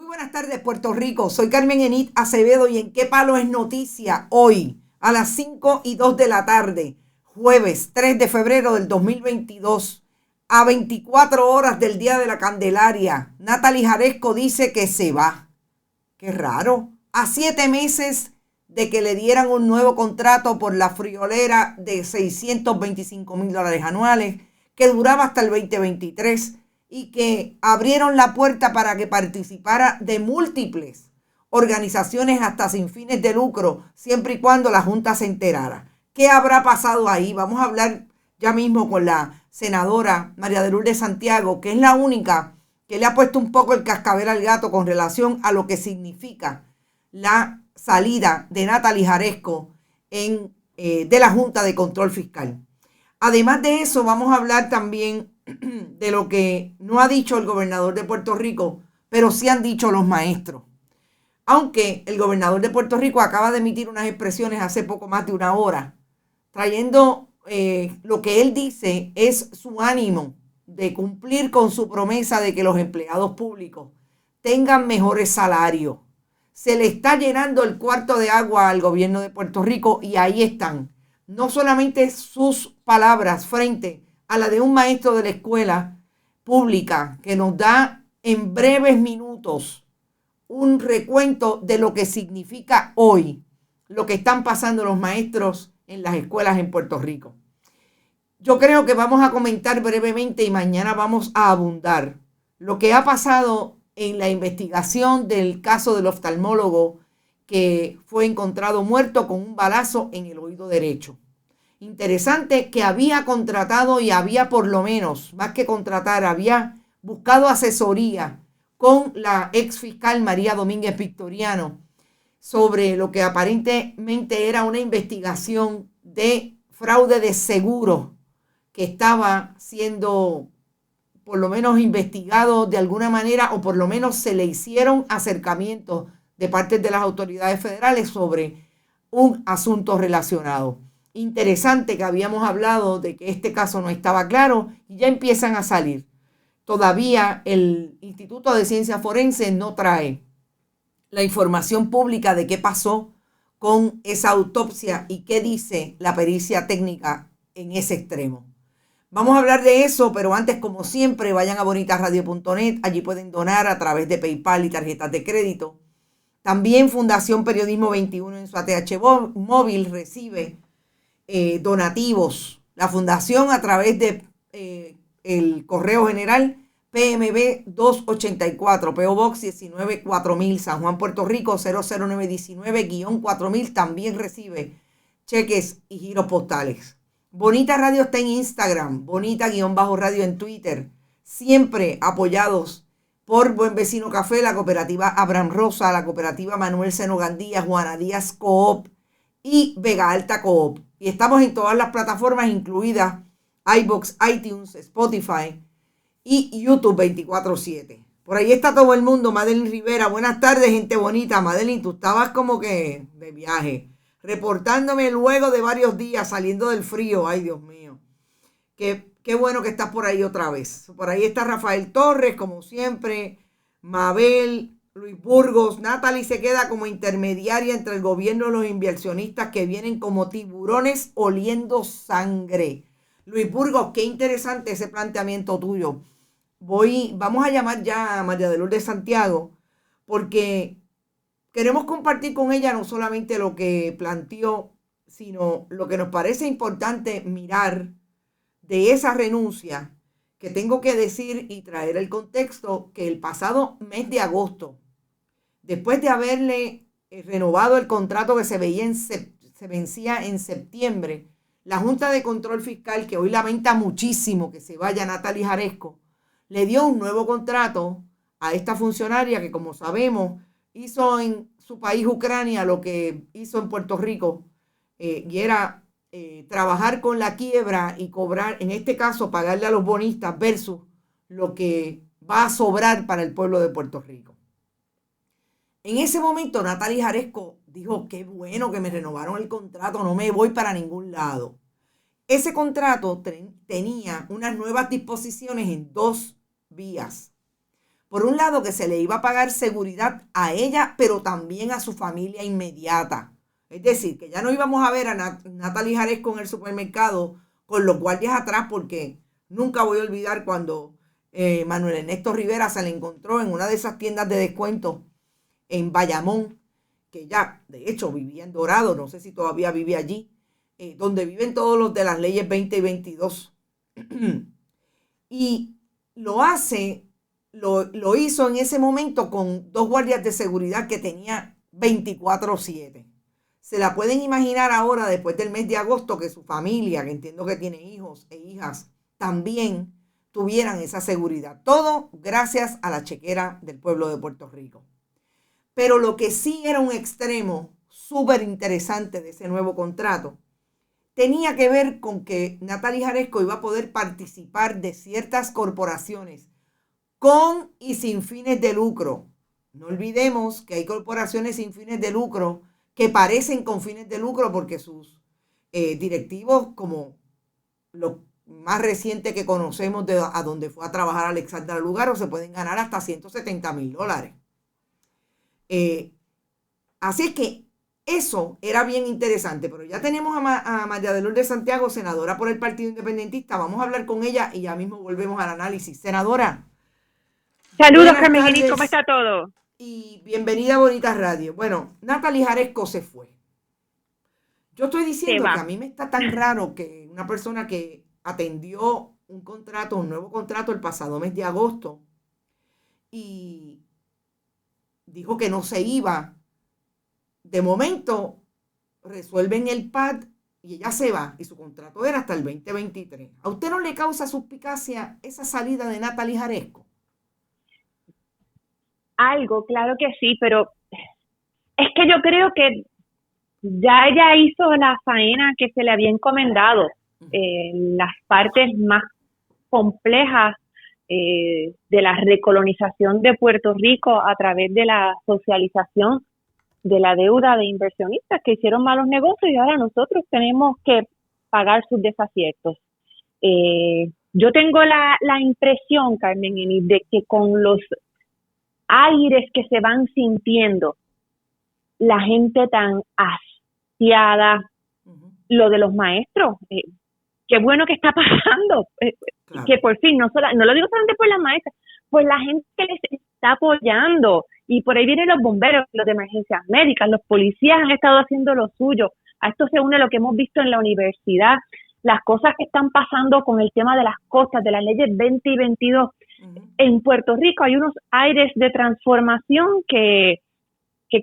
buenas tardes, Puerto Rico. Soy Carmen Enid Acevedo y en Qué Palo es Noticia hoy a las 5:02 de la tarde, jueves 3 de febrero del 2022, a 24 horas del Día de la Candelaria. Natalie Jaresco dice que se va. Qué raro. A 7 meses de que le dieran un nuevo contrato por la friolera de $625,000 anuales, que duraba hasta el 2023 y que abrieron la puerta para que participara de múltiples organizaciones hasta sin fines de lucro, siempre y cuando la Junta se enterara. ¿Qué habrá pasado ahí? Vamos a hablar ya mismo con la senadora María de Lourdes Santiago, que es la única que le ha puesto un poco el cascabel al gato con relación a lo que significa la salida de Natalie Jaresco de la Junta de Control Fiscal. Además de eso, vamos a hablar también de lo que no ha dicho el gobernador de Puerto Rico, pero sí han dicho los maestros. Aunque el gobernador de Puerto Rico acaba de emitir unas expresiones hace poco más de una hora, trayendo lo que él dice es su ánimo de cumplir con su promesa de que los empleados públicos tengan mejores salarios. Se le está llenando el cuarto de agua al gobierno de Puerto Rico y ahí están. No solamente sus palabras frente a la de un maestro de la escuela pública que nos da en breves minutos un recuento de lo que significa hoy lo que están pasando los maestros en las escuelas en Puerto Rico. Yo creo que vamos a comentar brevemente y mañana vamos a abundar lo que ha pasado en la investigación del caso del oftalmólogo que fue encontrado muerto con un balazo en el oído derecho. Interesante que había contratado y había por lo menos, más que contratar, había buscado asesoría con la ex fiscal María Domínguez Victoriano sobre lo que aparentemente era una investigación de fraude de seguro que estaba siendo por lo menos investigado de alguna manera, o por lo menos se le hicieron acercamientos de parte de las autoridades federales sobre un asunto relacionado. Interesante que habíamos hablado de que este caso no estaba claro y ya empiezan a salir. Todavía el Instituto de Ciencias Forenses no trae la información pública de qué pasó con esa autopsia y qué dice la pericia técnica en ese extremo. Vamos a hablar de eso, pero antes, como siempre, vayan a bonitasradio.net. Allí pueden donar a través de PayPal y tarjetas de crédito. También Fundación Periodismo 21 en su ATH móvil recibe donativos. La fundación a través de el correo general PMB 284, PO Box 194000, San Juan, Puerto Rico 00919-4000. También recibe cheques y giros postales. Bonita Radio está en Instagram, Bonita_Radio en Twitter, siempre apoyados por Buen Vecino Café, la cooperativa Abraham Rosa, la cooperativa Manuel Seno Gandía, Juana Díaz Coop y Vega Alta Coop. Y estamos en todas las plataformas, incluidas iVoox, iTunes, Spotify y YouTube 24/7. Por ahí está todo el mundo. Madeline Rivera, buenas tardes, gente bonita. Madeline, tú estabas como que de viaje, reportándome luego de varios días saliendo del frío. Ay, Dios mío. Qué bueno que estás por ahí otra vez. Por ahí está Rafael Torres, como siempre, Mabel, Luis Burgos. Natalie se queda como intermediaria entre el gobierno y los inversionistas que vienen como tiburones oliendo sangre. Luis Burgos, qué interesante ese planteamiento tuyo. Vamos a llamar ya a María de Lourdes Santiago, porque queremos compartir con ella no solamente lo que planteó, sino lo que nos parece importante mirar de esa renuncia, que tengo que decir y traer el contexto que el pasado mes de agosto, después de haberle renovado el contrato que se vencía en septiembre, la Junta de Control Fiscal, que hoy lamenta muchísimo que se vaya Natalie Jaresco, le dio un nuevo contrato a esta funcionaria que, como sabemos, hizo en su país, Ucrania, lo que hizo en Puerto Rico, y era trabajar con la quiebra y cobrar, en este caso, pagarle a los bonistas versus lo que va a sobrar para el pueblo de Puerto Rico. En ese momento, Natalie Jaresco dijo, qué bueno que me renovaron el contrato, no me voy para ningún lado. Ese contrato tenía unas nuevas disposiciones en dos vías. Por un lado, que se le iba a pagar seguridad a ella, pero también a su familia inmediata. Es decir, que ya no íbamos a ver a Natalie Jaresco en el supermercado con los guardias atrás, porque nunca voy a olvidar cuando Manuel Ernesto Rivera se le encontró en una de esas tiendas de descuento en Bayamón, que ya de hecho vivía en Dorado, no sé si todavía vive allí, donde viven todos los de las leyes 20 y 22. Y lo hizo en ese momento con 2 guardias de seguridad que tenía 24/7. Se la pueden imaginar ahora, después del mes de agosto, que su familia, que entiendo que tiene hijos e hijas, también tuvieran esa seguridad. Todo gracias a la chequera del pueblo de Puerto Rico. Pero lo que sí era un extremo súper interesante de ese nuevo contrato tenía que ver con que Natalie Jaresco iba a poder participar de ciertas corporaciones con y sin fines de lucro. No olvidemos que hay corporaciones sin fines de lucro que parecen con fines de lucro porque sus directivos, como lo más reciente que conocemos de a donde fue a trabajar Alexandra Lugaro, se pueden ganar hasta $170,000. Así es que eso era bien interesante, pero ya tenemos a María de Lourdes Santiago, senadora por el Partido Independentista. Vamos a hablar con ella y ya mismo volvemos al análisis. Senadora. Saludos, Carmen Enid, ¿cómo está todo? Y bienvenida a Bonitas Radio. Bueno, Natalie Jaresco se fue. Yo estoy diciendo que a mí me está tan raro que una persona que atendió un nuevo contrato el pasado mes de agosto y dijo que no se iba, de momento resuelven el PAD y ella se va y su contrato era hasta el 2023. ¿A usted no le causa suspicacia esa salida de Natalie Jaresco? Algo, claro que sí, pero es que yo creo que ya ella hizo la faena que se le había encomendado. Las partes más complejas de la recolonización de Puerto Rico a través de la socialización de la deuda de inversionistas que hicieron malos negocios y ahora nosotros tenemos que pagar sus desaciertos. Yo tengo la impresión, Carmen, de que con los aires que se van sintiendo, la gente tan hastiada, lo de los maestros, qué bueno que está pasando, claro. Que por fin, no lo digo solamente por las maestras, por la gente que les está apoyando, y por ahí vienen los bomberos, los de emergencias médicas, los policías han estado haciendo lo suyo. A esto se une lo que hemos visto en la universidad, las cosas que están pasando con el tema de las costas, de las leyes 20 y 22. En Puerto Rico hay unos aires de transformación que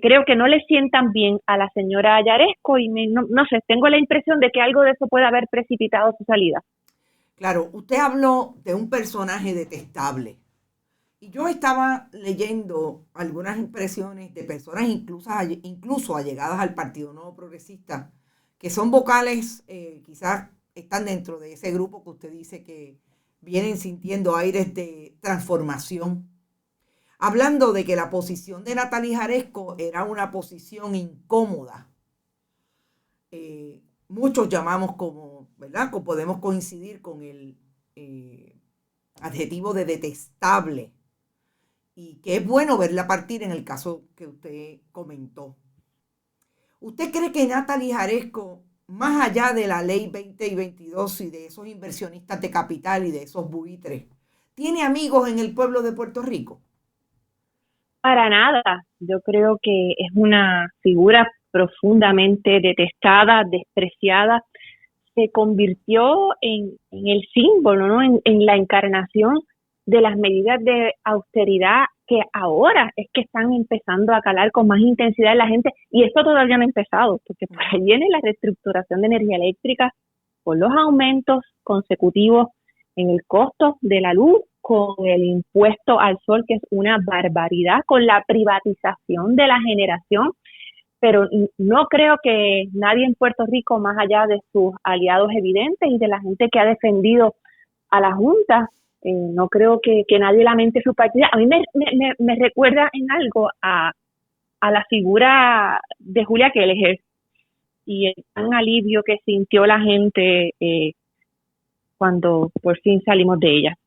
creo que no le sientan bien a la señora Jaresco y no sé, tengo la impresión de que algo de eso puede haber precipitado su salida. Claro, usted habló de un personaje detestable y yo estaba leyendo algunas impresiones de personas incluso allegadas al Partido Nuevo Progresista, que son vocales, quizás están dentro de ese grupo que usted dice que vienen sintiendo aires de transformación, hablando de que la posición de Natalie Jaresco era una posición incómoda. Muchos llamamos como, ¿verdad? Podemos coincidir con el adjetivo de detestable. Y que es bueno verla partir en el caso que usted comentó. ¿Usted cree que Natalie Jaresco, más allá de la ley 20 y 22 y de esos inversionistas de capital y de esos buitres, tiene amigos en el pueblo de Puerto Rico? Para nada. Yo creo que es una figura profundamente detestada, despreciada. Se convirtió en el símbolo, ¿no? En la encarnación de las medidas de austeridad que ahora es que están empezando a calar con más intensidad en la gente, y esto todavía no ha empezado, porque por ahí viene la reestructuración de energía eléctrica con los aumentos consecutivos en el costo de la luz, con el impuesto al sol, que es una barbaridad, con la privatización de la generación, pero no creo que nadie en Puerto Rico, más allá de sus aliados evidentes y de la gente que ha defendido a la Junta, no creo que nadie lamente su partida. A mí me recuerda en algo a la figura de Julia Kelleher y el gran alivio que sintió la gente cuando por fin salimos de ella.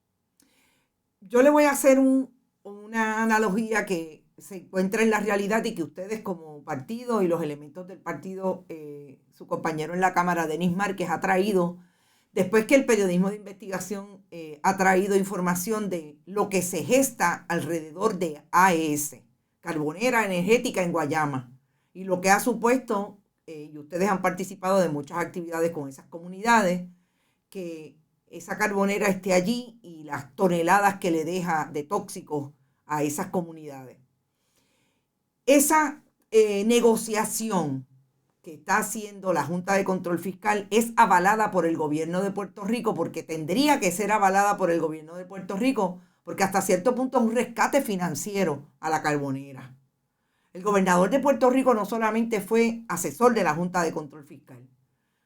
Yo le voy a hacer una analogía que se encuentra en la realidad y que ustedes como partido y los elementos del partido, su compañero en la Cámara, Denis Márquez, ha traído, después que el periodismo de investigación ha traído información de lo que se gesta alrededor de AES, Carbonera Energética en Guayama, y lo que ha supuesto, y ustedes han participado de muchas actividades con esas comunidades, que esa carbonera esté allí y las toneladas que le deja de tóxicos a esas comunidades. Esa negociación que está haciendo la Junta de Control Fiscal es avalada por el gobierno de Puerto Rico, porque tendría que ser avalada por el gobierno de Puerto Rico, porque hasta cierto punto es un rescate financiero a la carbonera. El gobernador de Puerto Rico no solamente fue asesor de la Junta de Control Fiscal,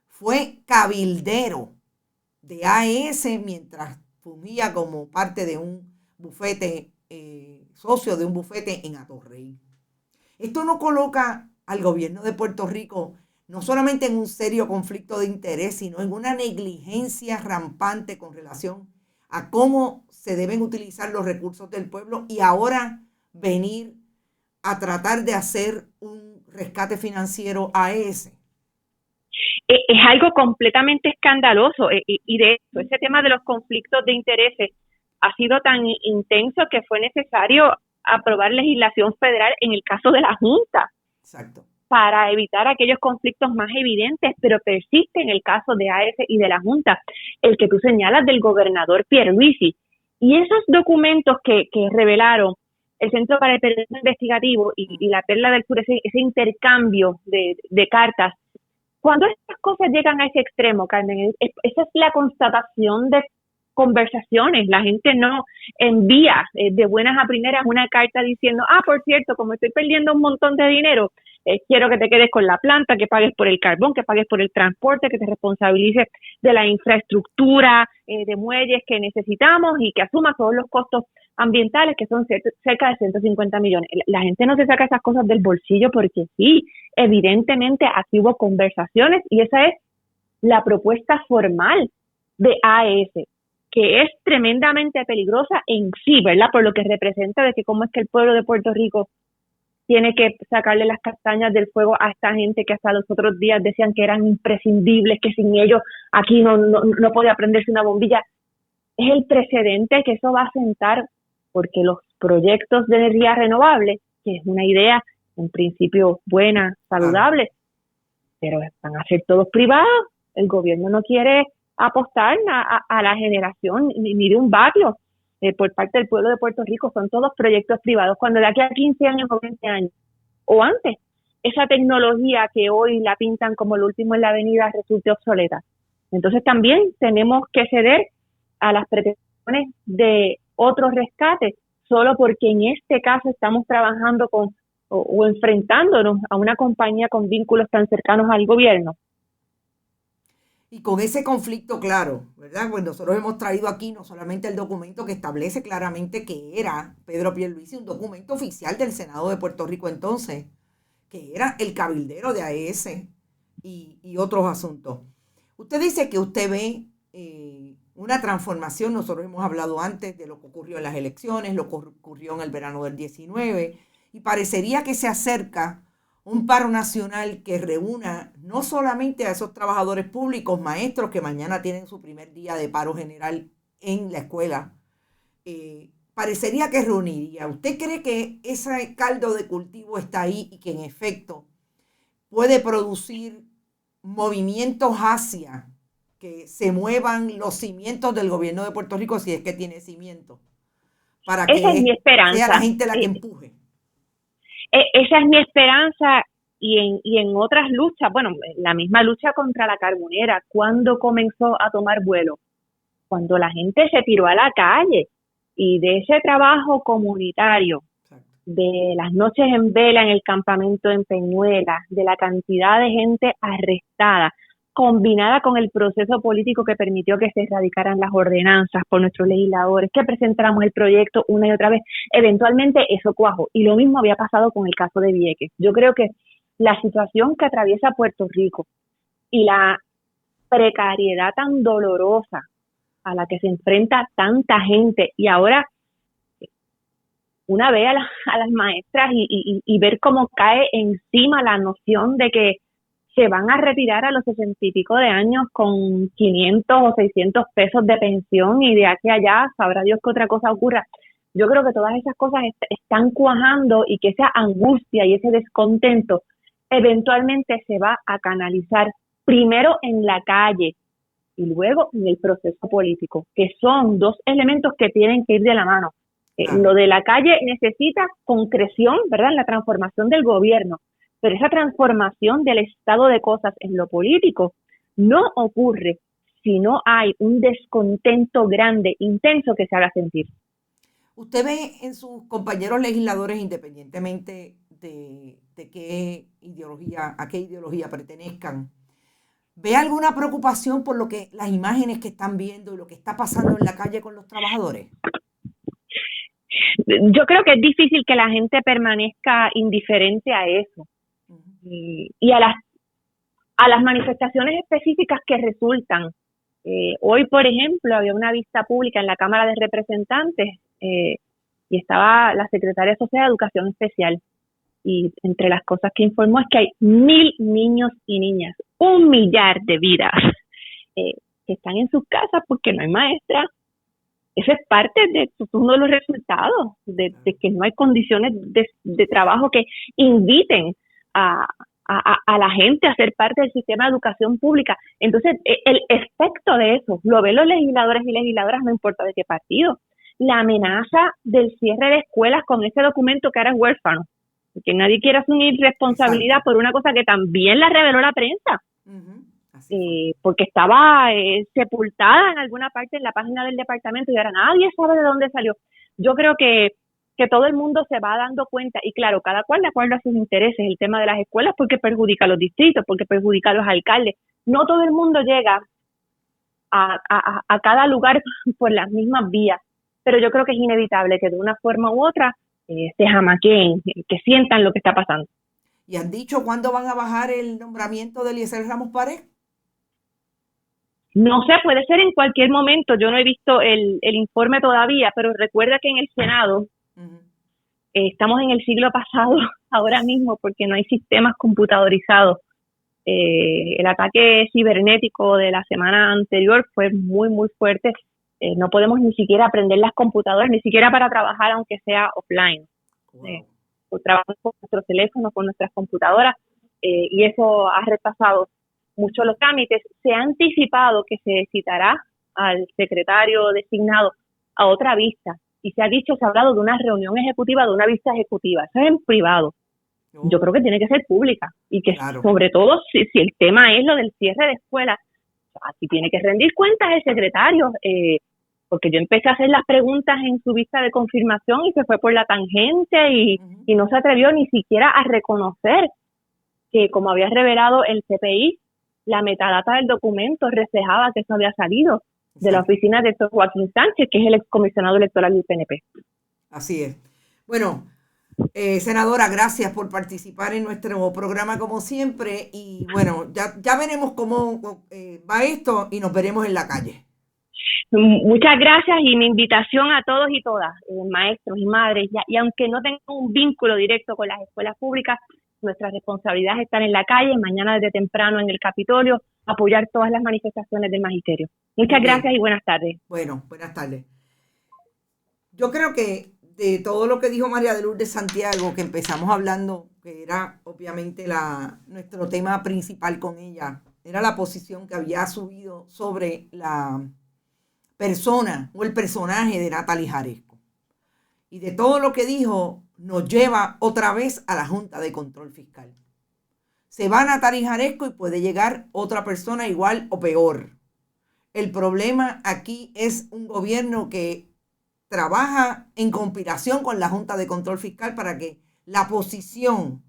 fue cabildero de AES mientras fungía como parte de un bufete, socio de un bufete en Atorrey. Esto no coloca al gobierno de Puerto Rico no solamente en un serio conflicto de interés, sino en una negligencia rampante con relación a cómo se deben utilizar los recursos del pueblo, y ahora venir a tratar de hacer un rescate financiero a ese. Es algo completamente escandaloso, y de hecho ese tema de los conflictos de intereses ha sido tan intenso que fue necesario aprobar legislación federal en el caso de la Junta. Exacto. Para evitar aquellos conflictos más evidentes, pero persiste en el caso de AES y de la Junta, el que tú señalas del gobernador Pierluisi. Y esos documentos que revelaron el Centro para el Periodismo Investigativo y la Perla del Sur, ese intercambio de cartas, cuando estas cosas llegan a ese extremo, Carmen, esa es la constatación de conversaciones. La gente no envía de buenas a primeras una carta diciendo, por cierto, como estoy perdiendo un montón de dinero, quiero que te quedes con la planta, que pagues por el carbón, que pagues por el transporte, que te responsabilices de la infraestructura de muelles que necesitamos y que asumas todos los costos ambientales, que son cerca de 150 millones. La gente no se saca esas cosas del bolsillo porque sí, evidentemente aquí hubo conversaciones y esa es la propuesta formal de AES, que es tremendamente peligrosa en sí, ¿verdad? Por lo que representa de que cómo es que el pueblo de Puerto Rico tiene que sacarle las castañas del fuego a esta gente que hasta los otros días decían que eran imprescindibles, que sin ellos aquí no podía prenderse una bombilla. Es el precedente que eso va a sentar, porque los proyectos de energía renovable, que es una idea en principio buena, saludable, pero van a ser todos privados. El gobierno no quiere apostar a la generación ni de un vatio por parte del pueblo de Puerto Rico. Son todos proyectos privados. Cuando de aquí a 15 años o 20 años o antes, esa tecnología que hoy la pintan como lo último en la avenida resulte obsoleta. Entonces también tenemos que ceder a las pretensiones de otros rescates, solo porque en este caso estamos trabajando con o enfrentándonos a una compañía con vínculos tan cercanos al gobierno. Y con ese conflicto claro, ¿verdad? Pues nosotros hemos traído aquí no solamente el documento que establece claramente que era Pedro Pierluisi, un documento oficial del Senado de Puerto Rico entonces, que era el cabildero de AES y otros asuntos. Usted dice que usted ve una transformación. Nosotros hemos hablado antes de lo que ocurrió en las elecciones, lo que ocurrió en el verano del 19, y parecería que se acerca un paro nacional que reúna no solamente a esos trabajadores públicos, maestros que mañana tienen su primer día de paro general en la escuela, parecería que reuniría. ¿Usted cree que ese caldo de cultivo está ahí y que en efecto puede producir movimientos hacia que se muevan los cimientos del gobierno de Puerto Rico, si es que tiene cimientos, para que esa es mi esperanza. Sea la gente la que empuje? Esa es mi esperanza, y en otras luchas, bueno, la misma lucha contra la carbonera, ¿cuándo comenzó a tomar vuelo? Cuando la gente se tiró a la calle, y de ese trabajo comunitario, de las noches en vela en el campamento en Peñuelas, de la cantidad de gente arrestada, combinada con el proceso político que permitió que se erradicaran las ordenanzas por nuestros legisladores, que presentáramos el proyecto una y otra vez, eventualmente eso cuajó. Y lo mismo había pasado con el caso de Vieques. Yo creo que la situación que atraviesa Puerto Rico y la precariedad tan dolorosa a la que se enfrenta tanta gente, y ahora una ve a las maestras y ver cómo cae encima la noción de que se van a retirar a los 60 y pico de años con 500 o 600 pesos de pensión y de aquí a allá sabrá Dios que otra cosa ocurra. Yo creo que todas esas cosas están cuajando y que esa angustia y ese descontento eventualmente se va a canalizar primero en la calle y luego en el proceso político, que son dos elementos que tienen que ir de la mano. Lo de la calle necesita concreción, ¿verdad?, en la transformación del gobierno, pero esa transformación del estado de cosas en lo político no ocurre si no hay un descontento grande, intenso, que se haga sentir. ¿Usted ve en sus compañeros legisladores, independientemente de qué ideología, a qué ideología pertenezcan, ve alguna preocupación por las imágenes que están viendo y lo que está pasando en la calle con los trabajadores? Yo creo que es difícil que la gente permanezca indiferente a eso. Y a las manifestaciones específicas que resultan. Hoy, por ejemplo, había una vista pública en la Cámara de Representantes y estaba la secretaria social de Educación Especial. Y entre las cosas que informó es que hay 1,000 niños y niñas, 1 millar de vidas que están en sus casas porque no hay maestra. Eso es parte de uno de los resultados, de que no hay condiciones de trabajo que inviten a la gente a ser parte del sistema de educación pública. Entonces, el efecto de eso lo ven los legisladores y legisladoras, no importa de qué partido. La amenaza del cierre de escuelas con ese documento que ahora es huérfano, porque nadie quiere asumir responsabilidad por una cosa que también la reveló la prensa. Porque estaba sepultada en alguna parte en la página del departamento y ahora nadie sabe de dónde salió. Yo creo que todo el mundo se va dando cuenta, y claro, cada cual de acuerdo a sus intereses, el tema de las escuelas porque perjudica a los distritos, porque perjudica a los alcaldes. No todo el mundo llega a cada lugar por las mismas vías, pero yo creo que es inevitable que de una forma u otra se jamaqueen, que sientan lo que está pasando. ¿Y han dicho cuándo van a bajar el nombramiento de Eliezer Ramos Pared? No sé, puede ser en cualquier momento. Yo no he visto el informe todavía, pero recuerda que en el Senado estamos en el siglo pasado ahora mismo porque no hay sistemas computadorizados. El ataque cibernético de la semana anterior fue muy, muy fuerte. No podemos ni siquiera aprender las computadoras, ni siquiera para trabajar, aunque sea offline. Wow. Trabajamos con nuestros teléfonos, con nuestras computadoras, y eso ha retrasado mucho los trámites. Se ha anticipado que se citará al secretario designado a otra vista y se ha hablado de una reunión ejecutiva, de una vista ejecutiva. Eso es en privado. Yo creo que tiene que ser pública y que sobre todo si el tema es lo del cierre de escuelas, aquí tiene que rendir cuentas el secretario, porque yo empecé a hacer las preguntas en su vista de confirmación y se fue por la tangente y no se atrevió ni siquiera a reconocer que, como había revelado el CPI, la metadata del documento reflejaba que eso había salido de la oficina de Dr. Joaquín Sánchez, que es el excomisionado electoral del PNP. Así es. Bueno, senadora, gracias por participar en nuestro programa como siempre y bueno, ya veremos cómo va esto y nos veremos en la calle. Muchas gracias y mi invitación a todos y todas, maestros y madres, y aunque no tengan un vínculo directo con las escuelas públicas, nuestras responsabilidades están en la calle, mañana desde temprano en el Capitolio, apoyar todas las manifestaciones del magisterio. Muchas gracias y buenas tardes. Bueno, buenas tardes. Yo creo que de todo lo que dijo María de Lourdes Santiago, que empezamos hablando, que era obviamente nuestro tema principal con ella, era la posición que había subido sobre la persona o el personaje de Natalie Jaresco. Y de todo lo que dijo, nos lleva otra vez a la Junta de Control Fiscal. Se va Natalie Jaresco y puede llegar otra persona igual o peor. El problema aquí es un gobierno que trabaja en conspiración con la Junta de Control Fiscal para que la posición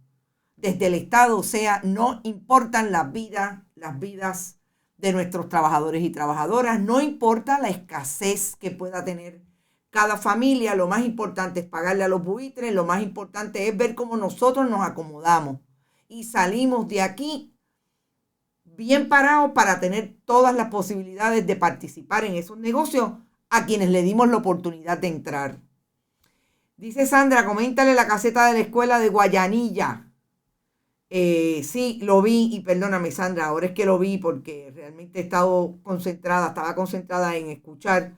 desde el Estado sea: no importan las vidas de nuestros trabajadores y trabajadoras, no importa la escasez que pueda tener cada familia, lo más importante es pagarle a los buitres, lo más importante es ver cómo nosotros nos acomodamos y salimos de aquí bien parados para tener todas las posibilidades de participar en esos negocios a quienes le dimos la oportunidad de entrar. Dice Sandra, coméntale la caseta de la escuela de Guayanilla. Sí, lo vi y perdóname Sandra, ahora es que lo vi porque realmente estaba concentrada en escuchar.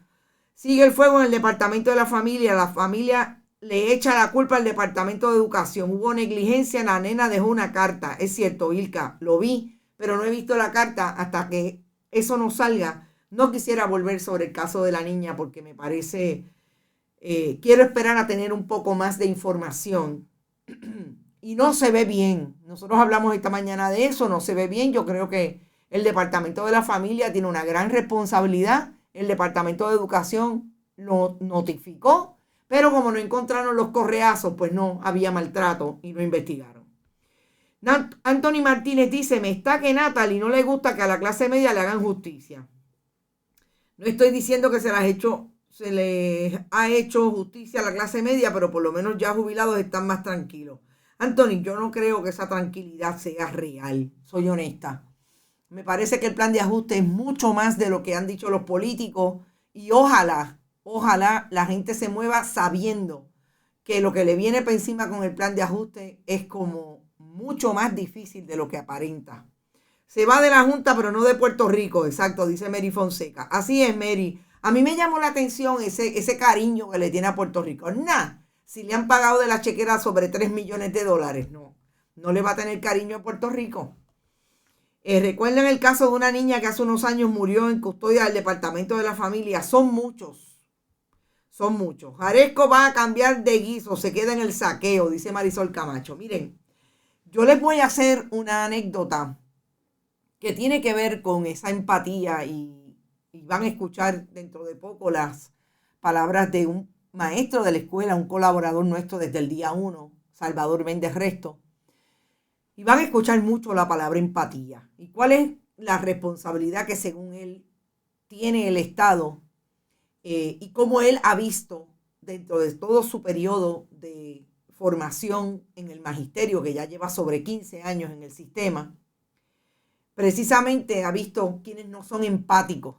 Sigue el fuego en el departamento de la familia le echa la culpa al departamento de educación, hubo negligencia, la nena dejó una carta, es cierto, Ilka, lo vi, pero no he visto la carta hasta que eso no salga. No quisiera volver sobre el caso de la niña porque me parece, quiero esperar a tener un poco más de información. Y no se ve bien. Nosotros hablamos esta mañana de eso, no se ve bien. Yo creo que el Departamento de la Familia tiene una gran responsabilidad. El Departamento de Educación lo notificó, pero como no encontraron los correazos, pues no había maltrato y no investigaron. Anthony Martínez dice, me está que Natalie no le gusta que a la clase media le hagan justicia. No estoy diciendo que se les ha hecho justicia a la clase media, pero por lo menos ya jubilados están más tranquilos. Anthony, yo no creo que esa tranquilidad sea real, soy honesta. Me parece que el plan de ajuste es mucho más de lo que han dicho los políticos y ojalá la gente se mueva sabiendo que lo que le viene por encima con el plan de ajuste es como mucho más difícil de lo que aparenta. Se va de la Junta, pero no de Puerto Rico, exacto, dice Mary Fonseca. Así es, Mary. A mí me llamó la atención ese cariño que le tiene a Puerto Rico. Si le han pagado de la chequera sobre 3 millones de dólares, no le va a tener cariño a Puerto Rico. Recuerdan el caso de una niña que hace unos años murió en custodia del Departamento de la Familia. Son muchos. Jaresco va a cambiar de guiso, se queda en el saqueo, dice Marisol Camacho. Miren, yo les voy a hacer una anécdota que tiene que ver con esa empatía y van a escuchar dentro de poco las palabras de un maestro de la escuela, un colaborador nuestro desde el día 1, Salvador Méndez Resto. Y van a escuchar mucho la palabra empatía. ¿Y cuál es la responsabilidad que según él tiene el Estado y cómo él ha visto dentro de todo su periodo de formación en el magisterio, que ya lleva sobre 15 años en el sistema? Precisamente ha visto quienes no son empáticos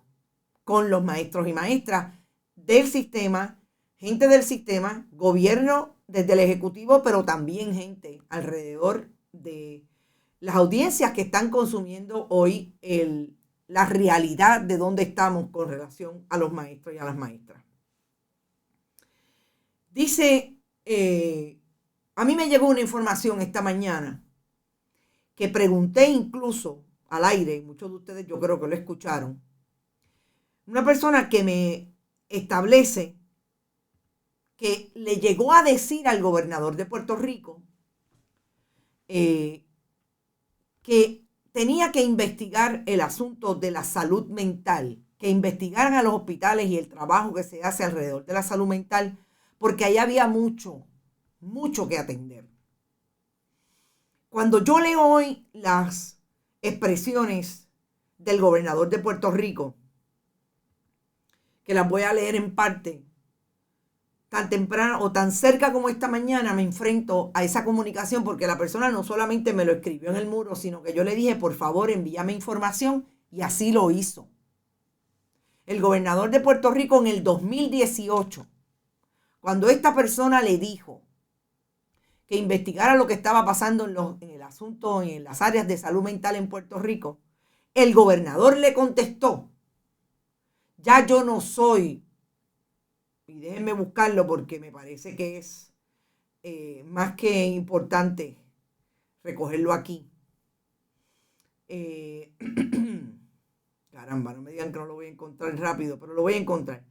con los maestros y maestras del sistema, gente del sistema, gobierno desde el Ejecutivo, pero también gente alrededor de las audiencias que están consumiendo hoy la realidad de dónde estamos con relación a los maestros y a las maestras. Dice, a mí me llegó una información esta mañana que pregunté incluso al aire, muchos de ustedes yo creo que lo escucharon, una persona que me establece que le llegó a decir al gobernador de Puerto Rico que tenía que investigar el asunto de la salud mental, que investigaran a los hospitales y el trabajo que se hace alrededor de la salud mental, porque ahí había mucho que atender. Cuando yo leo hoy las expresiones del gobernador de Puerto Rico, que las voy a leer en parte, tan temprano o tan cerca como esta mañana me enfrento a esa comunicación porque la persona no solamente me lo escribió en el muro, sino que yo le dije, por favor, envíame información y así lo hizo. El gobernador de Puerto Rico en el 2018, cuando esta persona le dijo que investigara lo que estaba pasando en el asunto, en las áreas de salud mental en Puerto Rico, el gobernador le contestó, ya yo no soy, y déjenme buscarlo porque me parece que es más que importante recogerlo aquí. Caramba, no me digan que no lo voy a encontrar rápido, pero lo voy a encontrar.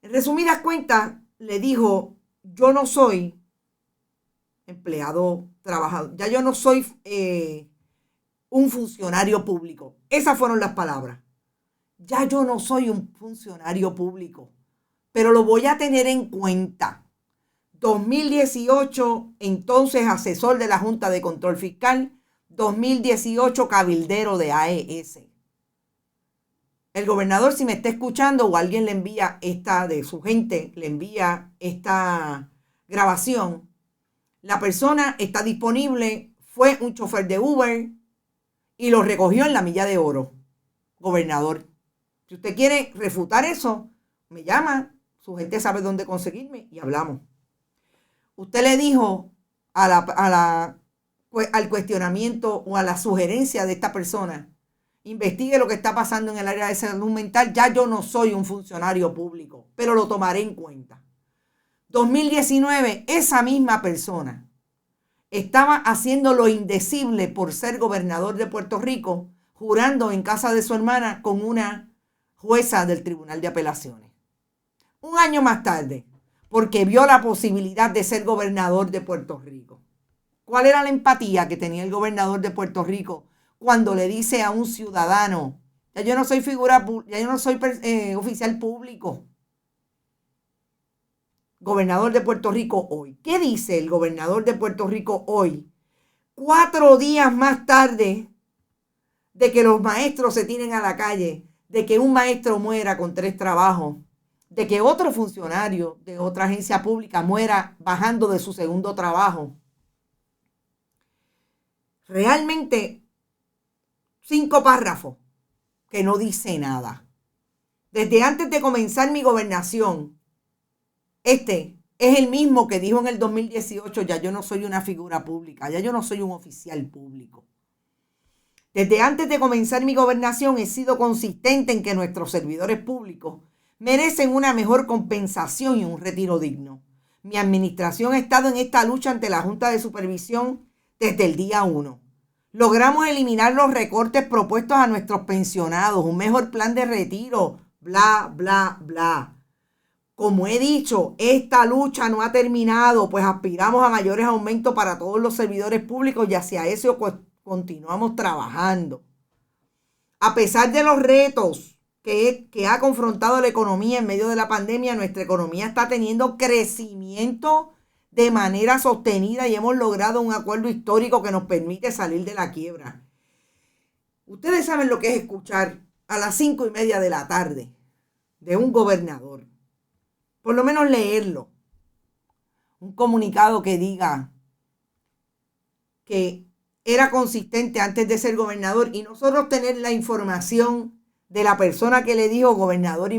En resumidas cuentas, le dijo, yo no soy empleado, trabajador, ya yo no soy un funcionario público. Esas fueron las palabras. Ya yo no soy un funcionario público, pero lo voy a tener en cuenta. 2018, entonces asesor de la Junta de Control Fiscal, 2018 cabildero de AES. El gobernador, si me está escuchando o alguien le envía de su gente, le envía esta grabación, la persona está disponible, fue un chofer de Uber y lo recogió en la Milla de Oro. Gobernador, si usted quiere refutar eso, me llama, su gente sabe dónde conseguirme y hablamos. usted le dijo al cuestionamiento o a la sugerencia de esta persona, investigue lo que está pasando en el área de salud mental, ya yo no soy un funcionario público, pero lo tomaré en cuenta. 2019, esa misma persona estaba haciendo lo indecible por ser gobernador de Puerto Rico, jurando en casa de su hermana con una jueza del Tribunal de Apelaciones. Un año más tarde, porque vio la posibilidad de ser gobernador de Puerto Rico. ¿Cuál era la empatía que tenía el gobernador de Puerto Rico cuando le dice a un ciudadano, ya yo no soy oficial público? Gobernador de Puerto Rico hoy. ¿Qué dice el gobernador de Puerto Rico hoy? 4 días más tarde de que los maestros se tiren a la calle, de que un maestro muera con 3 trabajos, de que otro funcionario de otra agencia pública muera bajando de su segundo trabajo. Realmente 5 párrafos que no dice nada. Desde antes de comenzar mi gobernación, este es el mismo que dijo en el 2018, ya yo no soy una figura pública, ya yo no soy un oficial público. Desde antes de comenzar mi gobernación he sido consistente en que nuestros servidores públicos merecen una mejor compensación y un retiro digno. Mi administración ha estado en esta lucha ante la Junta de Supervisión desde el día 1. Logramos eliminar los recortes propuestos a nuestros pensionados, un mejor plan de retiro, bla, bla, bla. Como he dicho, esta lucha no ha terminado, pues aspiramos a mayores aumentos para todos los servidores públicos y hacia eso continuamos trabajando. A pesar de los retos que ha confrontado la economía en medio de la pandemia, nuestra economía está teniendo crecimiento de manera sostenida y hemos logrado un acuerdo histórico que nos permite salir de la quiebra. Ustedes saben lo que es escuchar a las 5:30 de la tarde de un gobernador. Por lo menos leerlo. Un comunicado que diga que era consistente antes de ser gobernador y nosotros tener la información de la persona que le dijo, gobernador,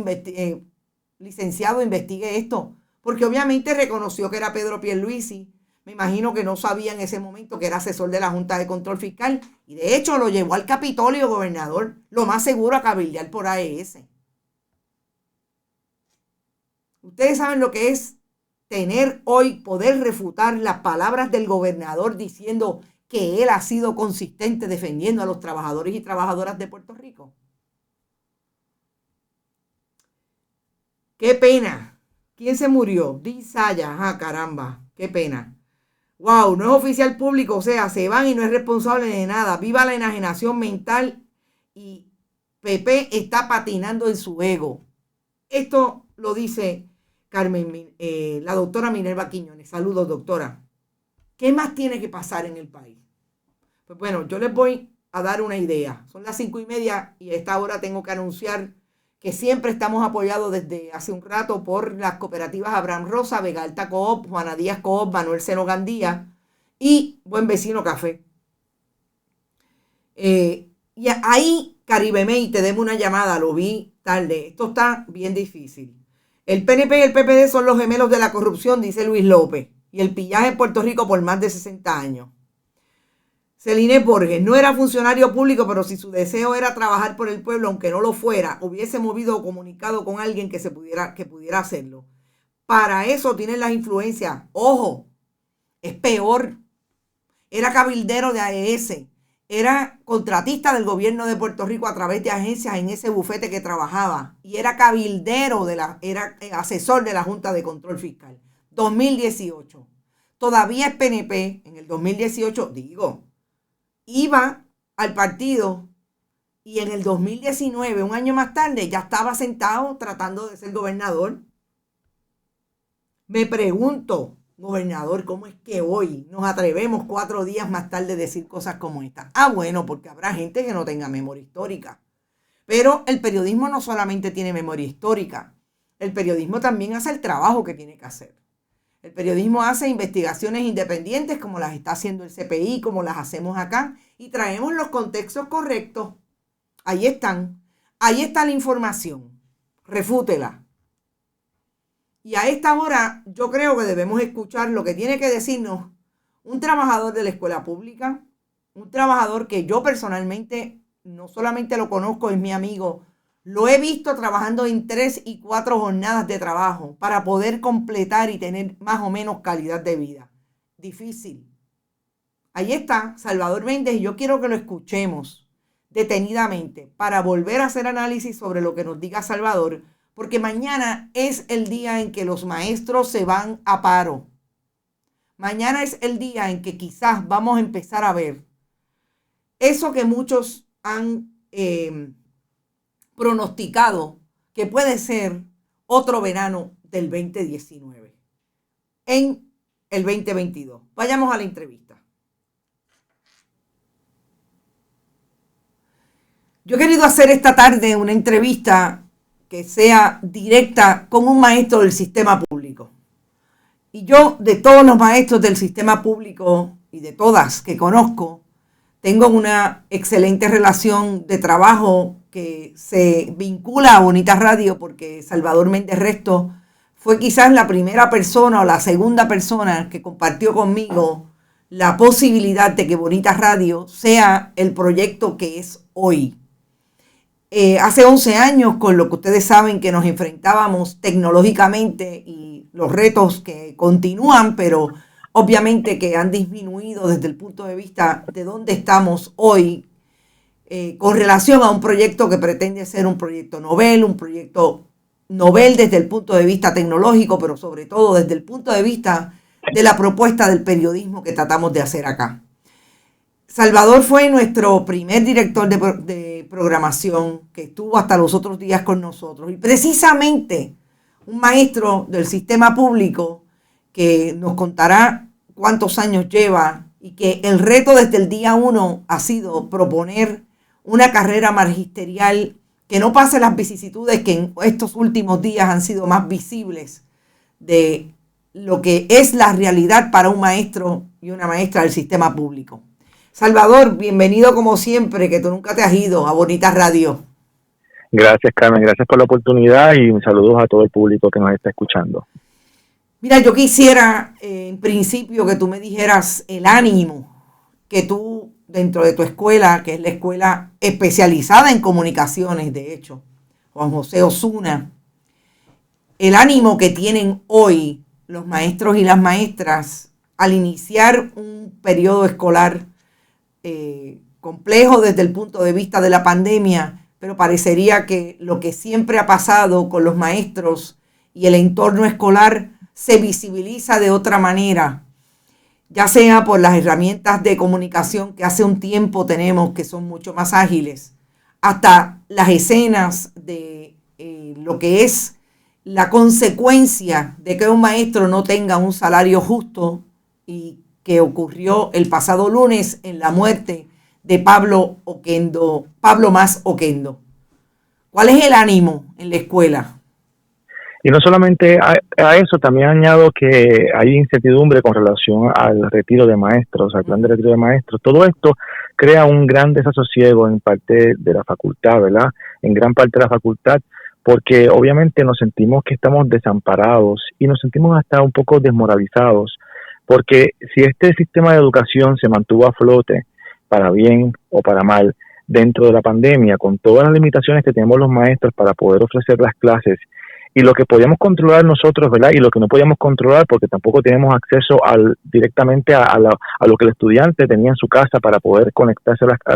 licenciado, investigue esto. Porque obviamente reconoció que era Pedro Pierluisi. Me imagino que no sabía en ese momento que era asesor de la Junta de Control Fiscal. Y de hecho lo llevó al Capitolio, gobernador. Lo más seguro a cabildear por AES. Ustedes saben lo que es tener hoy, poder refutar las palabras del gobernador diciendo que él ha sido consistente defendiendo a los trabajadores y trabajadoras de Puerto Rico. ¡Qué pena! ¿Quién se murió? Disaya. Ah, caramba. ¡Qué pena! ¡Wow! No es oficial público, o sea, se van y no es responsable de nada. Viva la enajenación mental y Pepe está patinando en su ego. Esto lo dice la doctora Minerva Quiñones. Saludos, doctora. ¿Qué más tiene que pasar en el país? Pues bueno, yo les voy a dar una idea. Son las 5:30 y a esta hora tengo que anunciar que siempre estamos apoyados desde hace un rato por las cooperativas Abraham Rosa, Vega Alta Coop, Juana Díaz Coop, Manuel Seno Gandía y Buen Vecino Café. Y ahí, Caribe May, te demos una llamada, lo vi tarde. Esto está bien difícil. El PNP y el PPD son los gemelos de la corrupción, dice Luis López, y el pillaje en Puerto Rico por más de 60 años. Celine Borges, no era funcionario público, pero si su deseo era trabajar por el pueblo, aunque no lo fuera, hubiese movido o comunicado con alguien que pudiera hacerlo. Para eso tienen las influencias. Ojo, es peor. Era cabildero de AES, era contratista del gobierno de Puerto Rico a través de agencias en ese bufete que trabajaba y era cabildero era asesor de la Junta de Control Fiscal. 2018. Todavía es PNP. En el 2018, iba al partido y en el 2019, un año más tarde, ya estaba sentado tratando de ser gobernador. Me pregunto, gobernador, ¿cómo es que hoy nos atrevemos 4 días más tarde a decir cosas como esta? Ah, bueno, porque habrá gente que no tenga memoria histórica. Pero el periodismo no solamente tiene memoria histórica, el periodismo también hace el trabajo que tiene que hacer. El periodismo hace investigaciones independientes como las está haciendo el CPI, como las hacemos acá, y traemos los contextos correctos. Ahí están. Ahí está la información. Refútela. Y a esta hora yo creo que debemos escuchar lo que tiene que decirnos un trabajador de la escuela pública, un trabajador que yo personalmente no solamente lo conozco, es mi amigo, lo he visto trabajando en 3 y 4 jornadas de trabajo para poder completar y tener más o menos calidad de vida. Difícil. Ahí está Salvador Méndez y yo quiero que lo escuchemos detenidamente para volver a hacer análisis sobre lo que nos diga Salvador, porque mañana es el día en que los maestros se van a paro. Mañana es el día en que quizás vamos a empezar a ver eso que muchos han pronosticado que puede ser otro verano del 2019 en el 2022. Vayamos a la entrevista. Yo he querido hacer esta tarde una entrevista que sea directa con un maestro del sistema público. Y yo, de todos los maestros del sistema público y de todas que conozco, tengo una excelente relación de trabajo que se vincula a Bonita Radio porque Salvador Méndez Resto fue quizás la primera persona o la segunda persona que compartió conmigo la posibilidad de que Bonita Radio sea el proyecto que es hoy. Hace 11 años, con lo que ustedes saben que nos enfrentábamos tecnológicamente y los retos que continúan, pero obviamente que han disminuido desde el punto de vista de dónde estamos hoy, con relación a un proyecto que pretende ser un proyecto novel desde el punto de vista tecnológico, pero sobre todo desde el punto de vista de la propuesta del periodismo que tratamos de hacer acá. Salvador fue nuestro primer director de programación que estuvo hasta los otros días con nosotros y precisamente un maestro del sistema público que nos contará cuántos años lleva y que el reto desde el día 1 ha sido proponer una carrera magisterial que no pase las vicisitudes que en estos últimos días han sido más visibles de lo que es la realidad para un maestro y una maestra del sistema público. Salvador, bienvenido como siempre, que tú nunca te has ido a Bonita Radio. Gracias, Carmen, gracias por la oportunidad y un saludo a todo el público que nos está escuchando. Mira, yo quisiera en principio que tú me dijeras el ánimo que tú dentro de tu escuela, que es la escuela especializada en comunicaciones, de hecho, Juan José Osuna, el ánimo que tienen hoy los maestros y las maestras al iniciar un periodo escolar complejo desde el punto de vista de la pandemia, pero parecería que lo que siempre ha pasado con los maestros y el entorno escolar se visibiliza de otra manera, ya sea por las herramientas de comunicación que hace un tiempo tenemos que son mucho más ágiles, hasta las escenas de lo que es la consecuencia de que un maestro no tenga un salario justo y que ocurrió el pasado lunes en la muerte de Pablo Más Oquendo. ¿Cuál es el ánimo en la escuela? Y no solamente a eso, también añado que hay incertidumbre con relación al retiro de maestros, al plan de retiro de maestros. Todo esto crea un gran desasosiego en parte de la facultad, ¿verdad? En gran parte de la facultad, porque obviamente nos sentimos que estamos desamparados y nos sentimos hasta un poco desmoralizados, porque si este sistema de educación se mantuvo a flote, para bien o para mal, dentro de la pandemia, con todas las limitaciones que tenemos los maestros para poder ofrecer las clases, y lo que podíamos controlar nosotros, ¿verdad? Y lo que no podíamos controlar, porque tampoco tenemos acceso directamente a lo que el estudiante tenía en su casa para poder conectarse a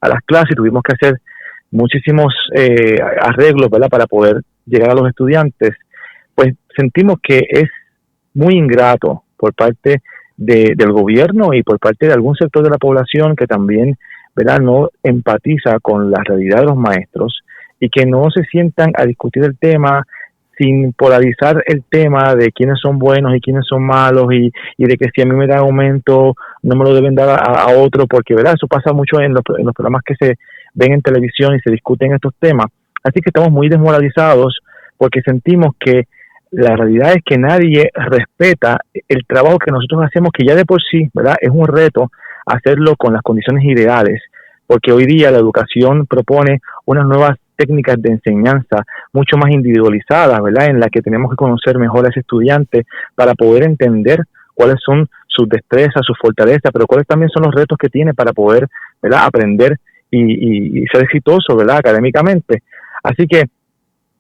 las clases, y tuvimos que hacer muchísimos arreglos, ¿verdad? Para poder llegar a los estudiantes. Pues sentimos que es muy ingrato por parte del gobierno y por parte de algún sector de la población que también, ¿verdad?, no empatiza con la realidad de los maestros y que no se sientan a discutir el tema sin polarizar el tema de quiénes son buenos y quiénes son malos y de que si a mí me dan aumento no me lo deben dar a otro, porque, ¿verdad?, eso pasa mucho en los programas que se ven en televisión y se discuten estos temas. Así que estamos muy desmoralizados porque sentimos que la realidad es que nadie respeta el trabajo que nosotros hacemos, que ya de por sí, ¿verdad?, es un reto hacerlo con las condiciones ideales, porque hoy día la educación propone unas nuevas técnicas de enseñanza mucho más individualizadas, ¿verdad? En la que tenemos que conocer mejor a ese estudiante para poder entender cuáles son sus destrezas, sus fortalezas, pero cuáles también son los retos que tiene para poder, ¿verdad?, aprender y ser exitoso, ¿verdad?, académicamente. Así que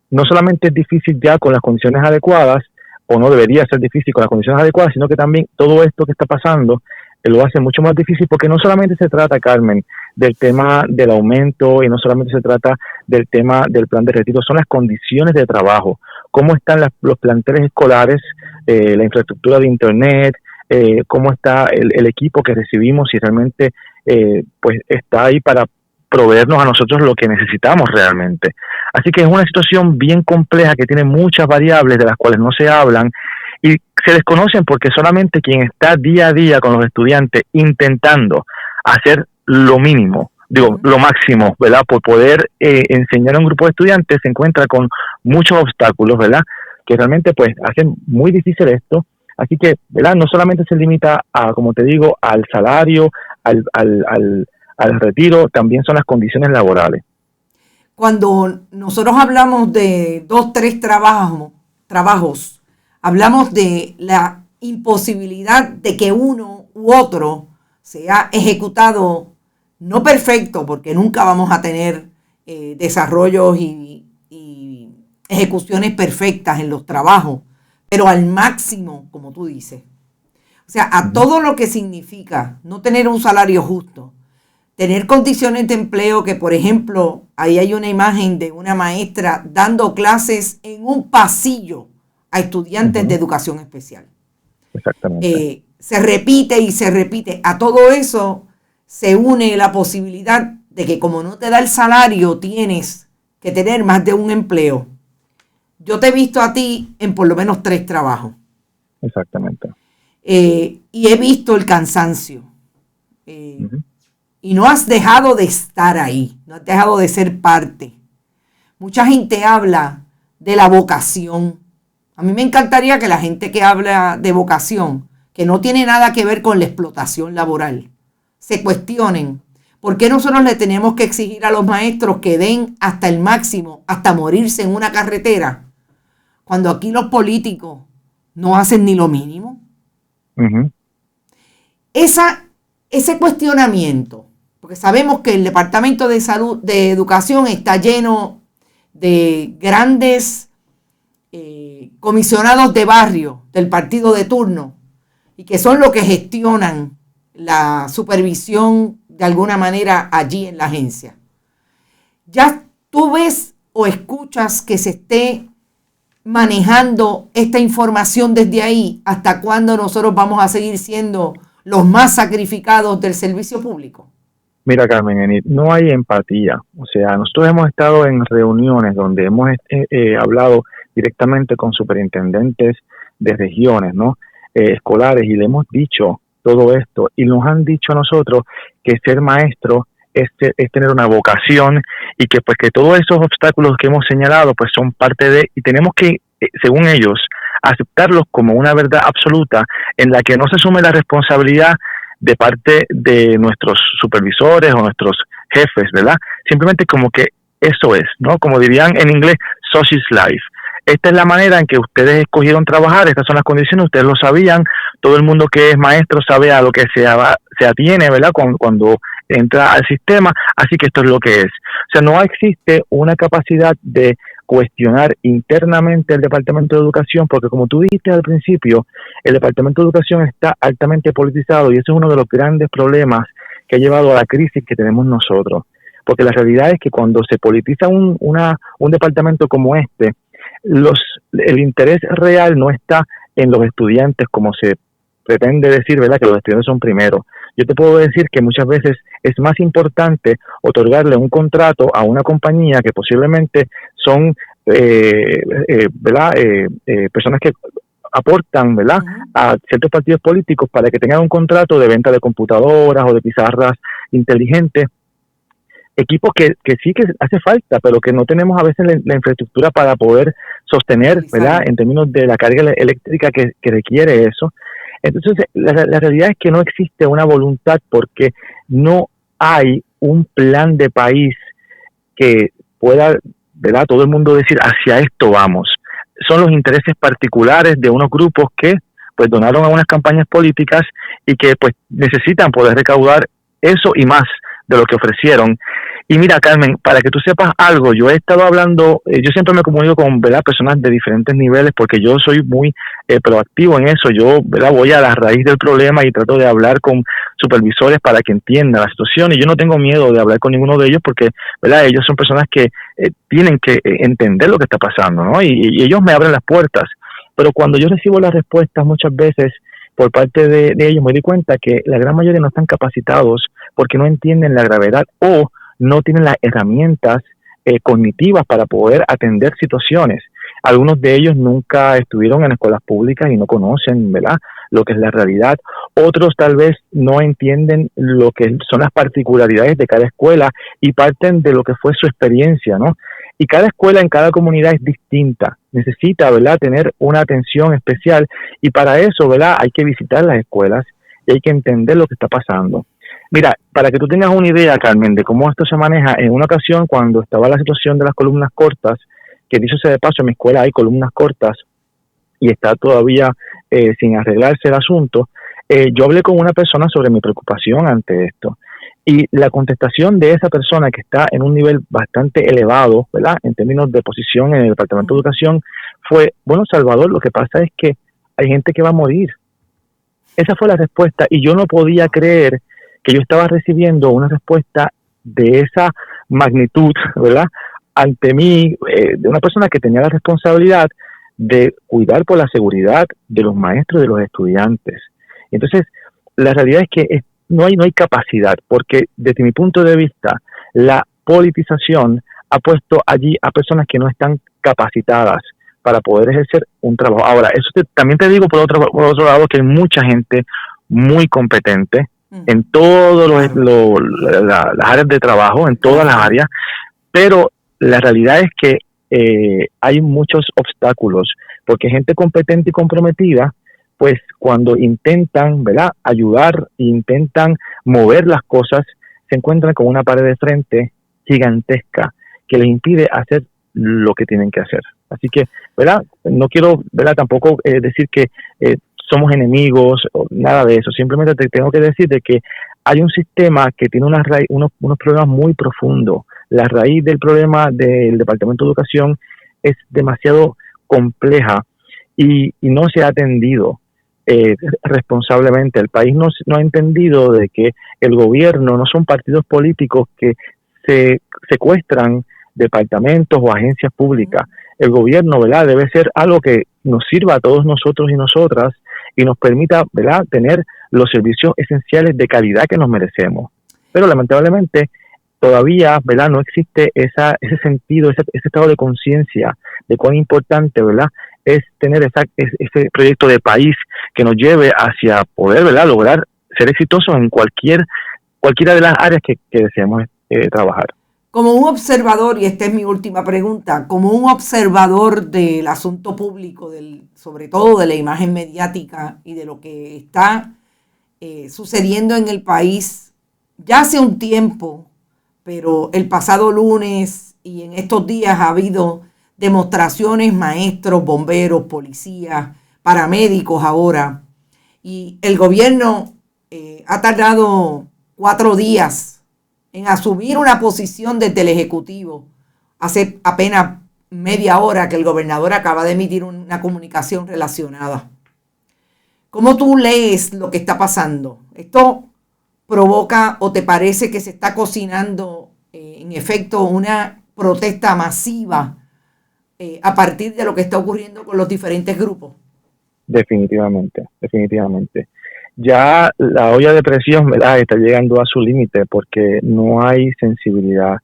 no solamente es difícil ya con las condiciones adecuadas, o no debería ser difícil con las condiciones adecuadas, sino que también todo esto que está pasando lo hace mucho más difícil, porque no solamente se trata, Carmen, del tema del aumento, y no solamente se trata del tema del plan de retiro, son las condiciones de trabajo, cómo están los planteles escolares, la infraestructura de internet, cómo está el equipo que recibimos, si realmente pues está ahí para proveernos a nosotros lo que necesitamos realmente. Así que es una situación bien compleja que tiene muchas variables de las cuales no se hablan y se desconocen porque solamente quien está día a día con los estudiantes intentando hacer lo mínimo, lo máximo, ¿verdad?, por poder enseñar a un grupo de estudiantes, se encuentra con muchos obstáculos, ¿verdad?, que realmente pues hacen muy difícil esto. Así que, ¿verdad?, no solamente se limita a, como te digo, al salario, al retiro, también son las condiciones laborales. Cuando nosotros hablamos de 2, 3 trabajos, hablamos de la imposibilidad de que uno u otro sea ejecutado, no perfecto, porque nunca vamos a tener desarrollos y ejecuciones perfectas en los trabajos, pero al máximo, como tú dices. O sea, a todo lo que significa no tener un salario justo, tener condiciones de empleo que, por ejemplo, ahí hay una imagen de una maestra dando clases en un pasillo a estudiantes de educación especial. Exactamente. Se repite y se repite. A todo eso se une la posibilidad de que como no te da el salario, tienes que tener más de un empleo. Yo te he visto a ti en por lo menos 3 trabajos. Exactamente. Y he visto el cansancio. Y no has dejado de estar ahí, no has dejado de ser parte. Mucha gente habla de la vocación. A mí me encantaría que la gente que habla de vocación, que no tiene nada que ver con la explotación laboral, se cuestionen. ¿Por qué nosotros le tenemos que exigir a los maestros que den hasta el máximo, hasta morirse en una carretera, cuando aquí los políticos no hacen ni lo mínimo? Ese cuestionamiento, porque sabemos que el Departamento de Salud, de Educación, está lleno de grandes comisionados de barrio del partido de turno y que son los que gestionan la supervisión de alguna manera allí en la agencia. ¿Ya tú ves o escuchas que se esté manejando esta información desde ahí? ¿Hasta cuándo nosotros vamos a seguir siendo los más sacrificados del servicio público? Mira, Carmen, Enid, no hay empatía. O sea, nosotros hemos estado en reuniones donde hemos hablado directamente con superintendentes de regiones, ¿no? Escolares, y le hemos dicho todo esto, y nos han dicho a nosotros que ser maestro es tener una vocación, y que pues que todos esos obstáculos que hemos señalado pues son parte de, y tenemos que, según ellos, aceptarlos como una verdad absoluta en la que no se asume la responsabilidad de parte de nuestros supervisores o nuestros jefes, ¿verdad? Simplemente como que eso es, ¿no? Como dirían en inglés, such is life. Esta es la manera en que ustedes escogieron trabajar, estas son las condiciones, ustedes lo sabían, todo el mundo que es maestro sabe a lo que se atiene, ¿verdad? Cuando entra al sistema, así que esto es lo que es. O sea, no existe una capacidad de cuestionar internamente el Departamento de Educación, porque como tú dijiste al principio, el Departamento de Educación está altamente politizado y eso es uno de los grandes problemas que ha llevado a la crisis que tenemos nosotros. Porque la realidad es que cuando se politiza un departamento como este, el interés real no está en los estudiantes como se pretende decir, ¿verdad?, que los estudiantes son primero. Yo te puedo decir que muchas veces es más importante otorgarle un contrato a una compañía que posiblemente son personas que aportan, ¿verdad?, a ciertos partidos políticos para que tengan un contrato de venta de computadoras o de pizarras inteligentes, equipos que sí que hace falta, pero que no tenemos a veces la infraestructura para poder sostener, ¿verdad?, en términos de la carga eléctrica que requiere eso. Entonces, la realidad es que no existe una voluntad porque no hay un plan de país que pueda, ¿verdad?, todo el mundo decir hacia esto vamos. Son los intereses particulares de unos grupos que pues donaron a unas campañas políticas y que pues necesitan poder recaudar eso y más de lo que ofrecieron. Y mira, Carmen, para que tú sepas algo, yo he estado hablando, yo siempre me comunico con, ¿verdad?, personas de diferentes niveles porque yo soy muy proactivo en eso. Yo, ¿verdad?, voy a la raíz del problema y trato de hablar con supervisores para que entiendan la situación, y yo no tengo miedo de hablar con ninguno de ellos porque, ¿verdad?, ellos son personas que tienen que entender lo que está pasando, ¿no? Y ellos me abren las puertas. Pero cuando yo recibo las respuestas muchas veces por parte de ellos, me doy cuenta que la gran mayoría no están capacitados porque no entienden la gravedad o no tienen las herramientas cognitivas para poder atender situaciones. Algunos de ellos nunca estuvieron en escuelas públicas y no conocen, ¿verdad?, lo que es la realidad. Otros tal vez no entienden lo que son las particularidades de cada escuela y parten de lo que fue su experiencia, ¿no? Y cada escuela en cada comunidad es distinta. Necesita, ¿verdad?, tener una atención especial, y para eso, ¿verdad?, hay que visitar las escuelas y hay que entender lo que está pasando. Mira, para que tú tengas una idea, Carmen, de cómo esto se maneja, en una ocasión cuando estaba la situación de las columnas cortas, que dicho sea de paso, en mi escuela hay columnas cortas y está todavía sin arreglarse el asunto, yo hablé con una persona sobre mi preocupación ante esto. Y la contestación de esa persona, que está en un nivel bastante elevado, ¿verdad?, en términos de posición en el Departamento de Educación, fue: bueno, Salvador, lo que pasa es que hay gente que va a morir. Esa fue la respuesta, y yo no podía creer que yo estaba recibiendo una respuesta de esa magnitud, ¿verdad?, ante mí, de una persona que tenía la responsabilidad de cuidar por la seguridad de los maestros y de los estudiantes. Entonces, la realidad es que no hay capacidad, porque desde mi punto de vista, la politización ha puesto allí a personas que no están capacitadas para poder ejercer un trabajo. Ahora, eso también te digo por otro lado, que hay mucha gente muy competente en todas las áreas de trabajo, en todas las áreas, pero la realidad es que hay muchos obstáculos, porque gente competente y comprometida, pues cuando intentan, ¿verdad?, ayudar, intentan mover las cosas, se encuentran con una pared de frente gigantesca que les impide hacer lo que tienen que hacer. Así que, ¿verdad?, no quiero, ¿verdad?, tampoco decir que somos enemigos o nada de eso. Simplemente te tengo que decir de que hay un sistema que tiene unos problemas muy profundos. La raíz del problema del Departamento de Educación es demasiado compleja y no se ha atendido responsablemente. El país no ha entendido de que el gobierno no son partidos políticos que se secuestran departamentos o agencias públicas. El gobierno, ¿verdad?, debe ser algo que nos sirva a todos nosotros y nosotras y nos permita, ¿verdad?, tener los servicios esenciales de calidad que nos merecemos. Pero lamentablemente todavía, ¿verdad?, no existe ese sentido, ese estado de conciencia de cuán importante, ¿verdad?, es tener ese proyecto de país que nos lleve hacia poder, ¿verdad?, lograr ser exitosos en cualquiera de las áreas que deseemos trabajar. Como un observador, y esta es mi última pregunta, como un observador del asunto público, sobre todo de la imagen mediática y de lo que está sucediendo en el país ya hace un tiempo, pero el pasado lunes y en estos días ha habido demostraciones, maestros, bomberos, policías, paramédicos ahora, y el gobierno ha tardado 4 días en asumir una posición desde el Ejecutivo. Hace apenas media hora que el gobernador acaba de emitir una comunicación relacionada. ¿Cómo tú lees lo que está pasando? ¿Esto provoca o te parece que se está cocinando en efecto una protesta masiva a partir de lo que está ocurriendo con los diferentes grupos? Definitivamente. Ya la olla de presión, ¿verdad?, está llegando a su límite porque no hay sensibilidad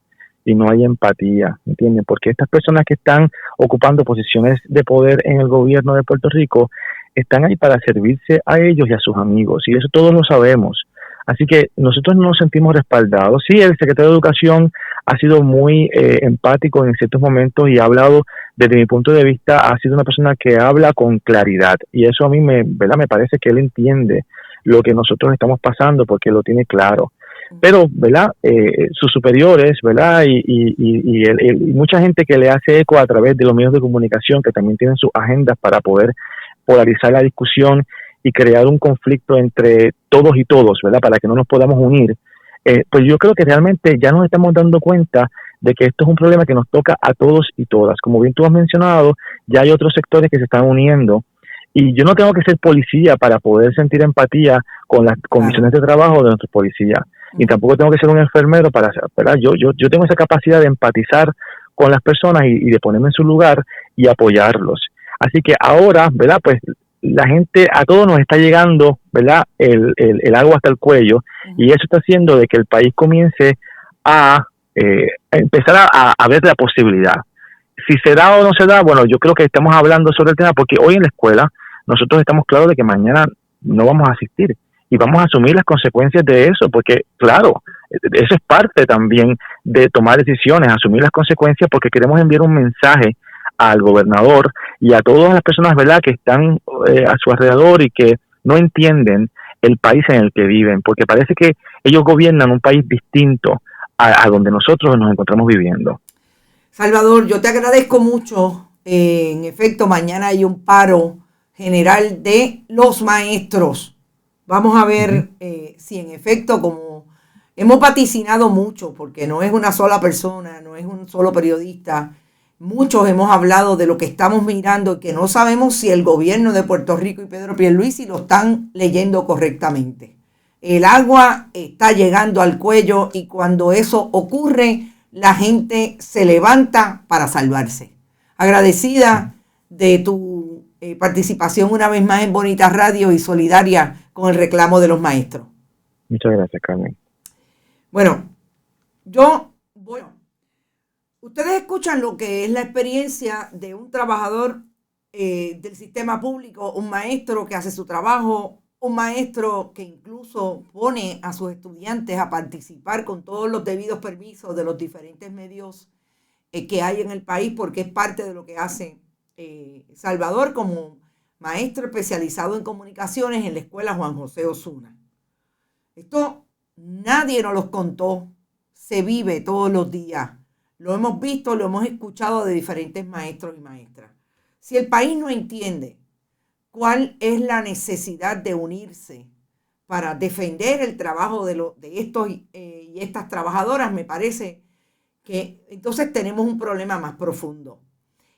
y no hay empatía, ¿entienden? Porque estas personas que están ocupando posiciones de poder en el gobierno de Puerto Rico están ahí para servirse a ellos y a sus amigos, y eso todos lo sabemos. Así que nosotros nos sentimos respaldados. Sí, el secretario de Educación ha sido muy empático en ciertos momentos y ha hablado, desde mi punto de vista, ha sido una persona que habla con claridad, y eso a mí me parece que él entiende lo que nosotros estamos pasando porque lo tiene claro. pero, ¿verdad? Sus superiores, ¿verdad? Y mucha gente que le hace eco a través de los medios de comunicación, que también tienen sus agendas para poder polarizar la discusión y crear un conflicto entre todos y todos, ¿verdad? Para que no nos podamos unir. Pues yo creo que realmente ya nos estamos dando cuenta de que esto es un problema que nos toca a todos y todas. Como bien tú has mencionado, ya hay otros sectores que se están uniendo y yo no tengo que ser policía para poder sentir empatía con las condiciones de trabajo de nuestros policías, y tampoco tengo que ser un enfermero para hacer, ¿verdad? Yo tengo esa capacidad de empatizar con las personas y de ponerme en su lugar y apoyarlos. Así que ahora, ¿verdad? Pues la gente, a todos nos está llegando, ¿verdad? El agua hasta el cuello, y eso está haciendo de que el país comience a empezar a ver la posibilidad. Si se da o no se da, bueno, yo creo que estamos hablando sobre el tema porque hoy en la escuela nosotros estamos claros de que mañana no vamos a asistir y vamos a asumir las consecuencias de eso, porque claro, eso es parte también de tomar decisiones, asumir las consecuencias, porque queremos enviar un mensaje al gobernador y a todas las personas, ¿verdad?, que están a su alrededor y que no entienden el país en el que viven, porque parece que ellos gobiernan un país distinto a donde nosotros nos encontramos viviendo. Salvador, yo te agradezco mucho. En efecto, mañana hay un paro general de los maestros. Vamos a ver si en efecto, como hemos vaticinado mucho, porque no es una sola persona, no es un solo periodista, muchos hemos hablado de lo que estamos mirando y que no sabemos si el gobierno de Puerto Rico y Pedro Pierluisi lo están leyendo correctamente. El agua está llegando al cuello y cuando eso ocurre, la gente se levanta para salvarse. Agradecida de tu participación una vez más en Bonita Radio y solidaria con el reclamo de los maestros. Muchas gracias, Carmen. Bueno, ustedes escuchan lo que es la experiencia de un trabajador del sistema público, un maestro que hace su trabajo, un maestro que incluso pone a sus estudiantes a participar con todos los debidos permisos de los diferentes medios que hay en el país, porque es parte de lo que hace Salvador como maestro especializado en comunicaciones en la escuela Juan José Osuna. Esto nadie nos los contó, se vive todos los días. Lo hemos visto, lo hemos escuchado de diferentes maestros y maestras. Si el país no entiende cuál es la necesidad de unirse para defender el trabajo de estos y estas trabajadoras, me parece que entonces tenemos un problema más profundo.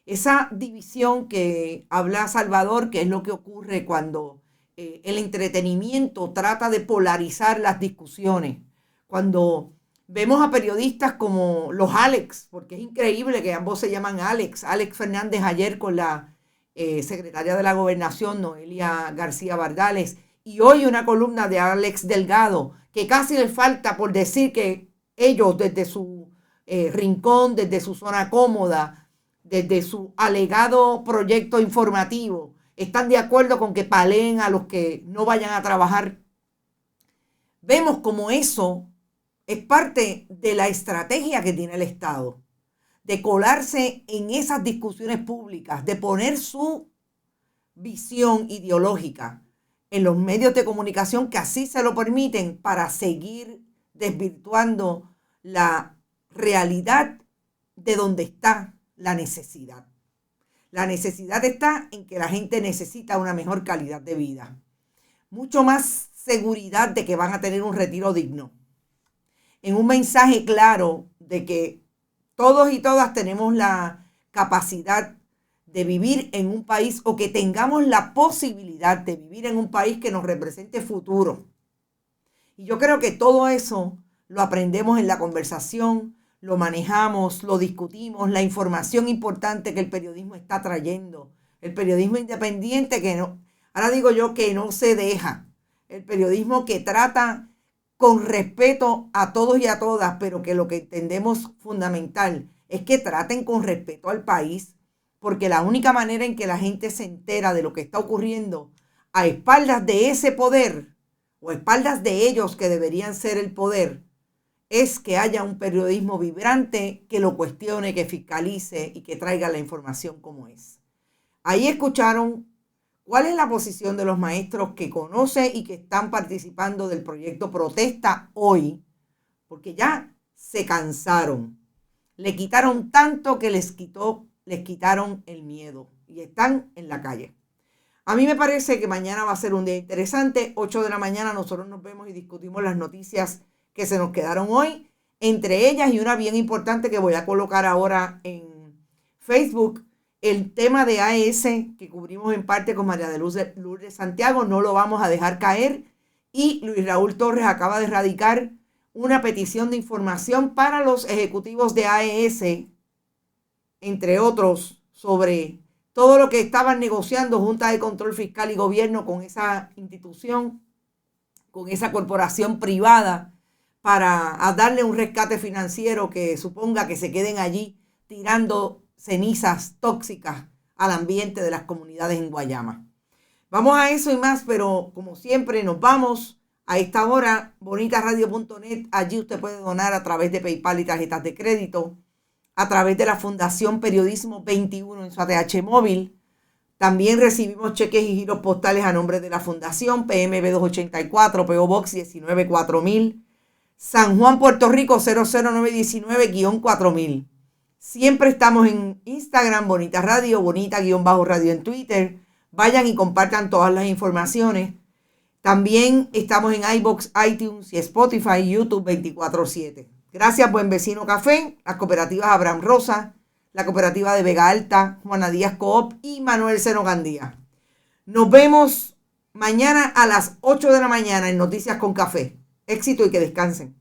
Esa división que habla Salvador, que es lo que ocurre cuando el entretenimiento trata de polarizar las discusiones, cuando vemos a periodistas como los Alex, porque es increíble que ambos se llaman Alex Fernández ayer con la secretaria de la Gobernación, Noelia García Bardales, y hoy una columna de Alex Delgado, que casi les falta por decir que ellos desde su rincón, desde su zona cómoda, desde su alegado proyecto informativo, están de acuerdo con que paleen a los que no vayan a trabajar. Vemos como eso es parte de la estrategia que tiene el Estado, de colarse en esas discusiones públicas, de poner su visión ideológica en los medios de comunicación que así se lo permiten para seguir desvirtuando la realidad de donde está la necesidad. La necesidad está en que la gente necesita una mejor calidad de vida, mucho más seguridad de que van a tener un retiro digno, en un mensaje claro de que todos y todas tenemos la capacidad de vivir en un país, o que tengamos la posibilidad de vivir en un país que nos represente futuro. Y yo creo que todo eso lo aprendemos en la conversación, lo manejamos, lo discutimos, la información importante que el periodismo está trayendo, el periodismo independiente que no, ahora digo yo que no se deja, el periodismo que trata con respeto a todos y a todas, pero que lo que entendemos fundamental es que traten con respeto al país, porque la única manera en que la gente se entera de lo que está ocurriendo a espaldas de ese poder, o a espaldas de ellos que deberían ser el poder, es que haya un periodismo vibrante que lo cuestione, que fiscalice y que traiga la información como es. Ahí escucharon cuál es la posición de los maestros que conoce y que están participando del proyecto Protesta Hoy, porque ya se cansaron. Le quitaron tanto que les quitaron el miedo y están en la calle. A mí me parece que mañana va a ser un día interesante. 8 de la mañana nosotros nos vemos y discutimos las noticias que se nos quedaron hoy. Entre ellas, y una bien importante que voy a colocar ahora en Facebook, el tema de AES que cubrimos en parte con María de Lourdes Santiago, no lo vamos a dejar caer. Y Luis Raúl Torres acaba de radicar una petición de información para los ejecutivos de AES, entre otros, sobre todo lo que estaban negociando Junta de Control Fiscal y Gobierno con esa institución, con esa corporación privada, para darle un rescate financiero que suponga que se queden allí tirando cenizas tóxicas al ambiente de las comunidades en Guayama. Vamos a eso y más, pero como siempre nos vamos a esta hora, bonitasradio.net. Allí usted puede donar a través de PayPal y tarjetas de crédito, a través de la Fundación Periodismo 21 en su ATH móvil. También recibimos cheques y giros postales a nombre de la Fundación, PMB 284, PO Box 194000, San Juan, Puerto Rico 00919-4000. Siempre estamos en Instagram, Bonita Radio, Bonita-Radio en Twitter. Vayan y compartan todas las informaciones. También estamos en iVoox, iTunes y Spotify, YouTube 24/7. Gracias, Buen Vecino Café, las cooperativas Abraham Rosa, la cooperativa de Vega Alta, Juana Díaz Coop y Manuel Seno Gandía. Nos vemos mañana a las 8 de la mañana en Noticias con Café. Éxito y que descansen.